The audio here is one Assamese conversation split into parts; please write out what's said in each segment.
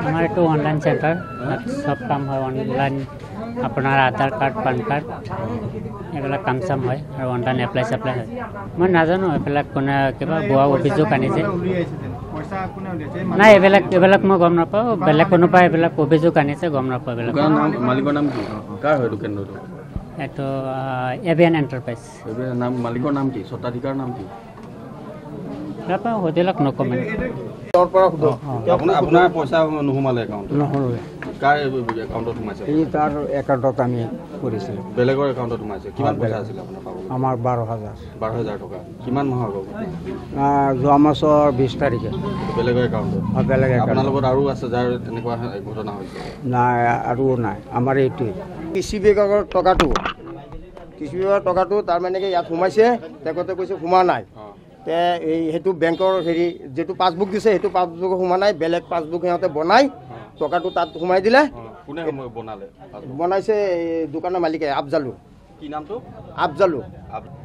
हमारे तो ऑनलाइन सेंटर सब काम है ऑनलाइन अपना आधार कार्ड पैन कार्ड এইবিলাক কাম চাম হয় আৰু অনলাইন এপ্লাই সাপ্লাই হয় মই নাজানো এইবিলাক কোনে কিবা বুৱা অভিযোগ আনিছে নাই এইবিলাক মই গম নাপাওঁ বেলেগ কোনোবা এইবিলাক অভিযোগ আনিছে গম নাপাওঁ এইবিলাক মালিকৰ নাম কি কাৰ হয় কেন্দ্ৰটো এইটো এভিয়ান এণ্টাৰপ্ৰাইজ নাম মালিকৰ নাম কি স্বত্বাধিকাৰ নাম কি নাপাওঁ হোটেলক নকমেণ্ট আপোনাৰ পইচা নোসোমালে একাউণ্ট নহ'লে কাৰ একাউণ্টত সোমাইছে এই তাৰ একাউণ্টত আমি কৰিছিলোঁ বেলেগৰ একাউণ্টত সোমাইছে কিমান পইচা আছিল আপোনাৰ পাবলৈ আমাৰ 12,000 12,000 টকা কিমান মাহৰ আগত যোৱা মাছৰ 20 তাৰিখে বেলেগৰ একাউণ্টত বেলেগ আপোনাৰ লগত আৰু আছে যাৰ এনেকুৱা ঘটনা হৈছে নাই আৰু নাই আমাৰ এইটোৱে কৃষি বিভাগৰ টকাটো তাৰমানে কি ইয়াত সোমাইছে তেখেতে কৈছে সোমা নাই তে এই সেইটো বেংকৰ হেৰি যেটো পাছবুক দিছে সেইটো পাছবুক সোমা নাই বেলেগ পাছবুক সিহঁতে বনাই টকাটো তাত সোমাই দিলে কোনে বনালে বনাইছে দোকানৰ মালিকে আফজালু কি নামটো আফজালু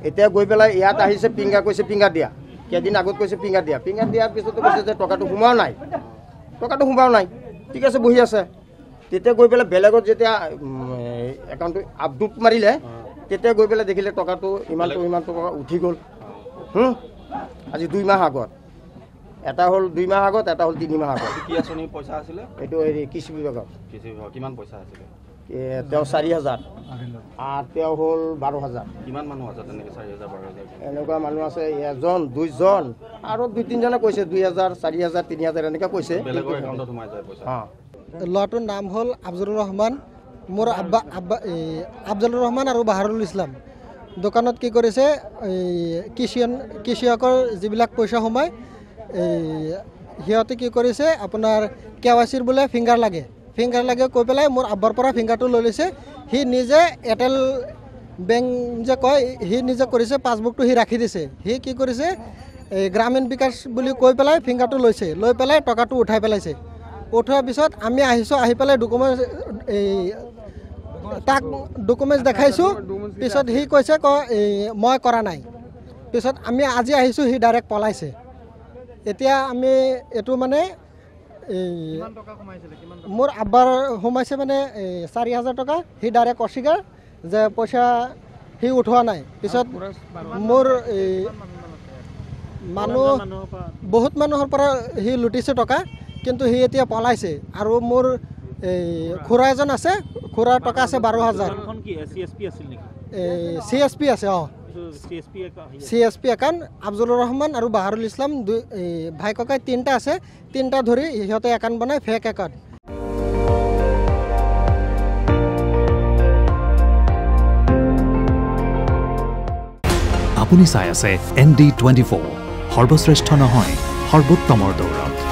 এতিয়া গৈ পেলাই ইয়াত আহিছে পিংগা কৈছে পিংগা দিয়া কেইদিন আগত কৈছে পিংগা দিয়াৰ পিছতো কৈছে যে টকাটো সোমাও নাই ঠিক আছে বহি আছে তেতিয়া গৈ পেলাই বেলেগত যেতিয়া একাউণ্টটো আপডেট মাৰিলে তেতিয়া গৈ পেলাই দেখিলে টকাটো ইমান টকা উঠি গ'ল আজি 2 মাহ আগত এটা হল 2 মাহ আগত এটা হল 3 মাহ আগত কি আছনি পইচা আছিল এটো এই কৃষি বিভাগত কিমান পইচা আছিল তেও 4,000 আর তেও হল 12,000 কিমান মানুহ আছে তেনেকে 4,000 12,000 এনেকুৱা মানুহ আছে এজন দুইজন আৰু 2-3 জনে কৈছে 2,000 4,000 3,000 এনেকা কৈছে বেলেগৰ একাউণ্টত সোমাই যায় পইচা ল'ৰাটোৰ নাম হ'ল আফজলুৰ ৰহমান মোৰ আব্বা আফজলুৰ ৰহমান আৰু বাহাৰুল ইছলাম দোকানত কি কৰিছে কৃষিয়কৰ যিবিলাক পইচা সোমায় সিহঁতে কি কৰিছে আপোনাৰ কেৱাইচিৰ বোলে ফিংগাৰ লাগে কৈ পেলাই মোৰ আব্বাৰ পৰা ফিংগাৰটো লৈ লৈছে সি নিজে এয়াৰটেল বেংক যে কয় সি নিজে কৰিছে পাছবুকটো সি ৰাখি দিছে সি কি কৰিছে গ্ৰামীণ বিকাশ বুলি কৈ পেলাই ফিংগাৰটো লৈছে লৈ পেলাই টকাটো উঠাই পেলাইছে উঠোৱাৰ পিছত আমি আহিছোঁ আহি পেলাই ডকুমেণ্ট তাক ডকুমেণ্টছ দেখাইছোঁ পিছত সি কৈছে মই কৰা নাই পিছত আমি আজি আহিছোঁ সি ডাইৰেক্ট পলাইছে এতিয়া আমি এইটো মানে মোৰ আব্বাৰ সোমাইছে মানে 4,000 টকা সি ডাইৰেক্ট অস্বীকাৰ যে পইচা সি উঠোৱা নাই পিছত মোৰ বহুত মানুহৰ পৰা সি লুটিছে টকা কিন্তু সি এতিয়া পলাইছে আৰু মোৰ খুৰা এজন আছে খুৰাৰ টকা আছে 12,000 CSP আছে CSP একাউণ্ট আফজলুৰ ৰহমান আৰু বাহাৰুল ইছলাম ভাই ককাই 3টা আছে 3টা ধৰি সিহঁতে একাউণ্ট বনাই ফেক একাউণ্ট আপুনি চাই আছে ND24 সৰ্বশ্ৰেষ্ঠ নহয় সৰ্বোত্তমৰ দৌৰত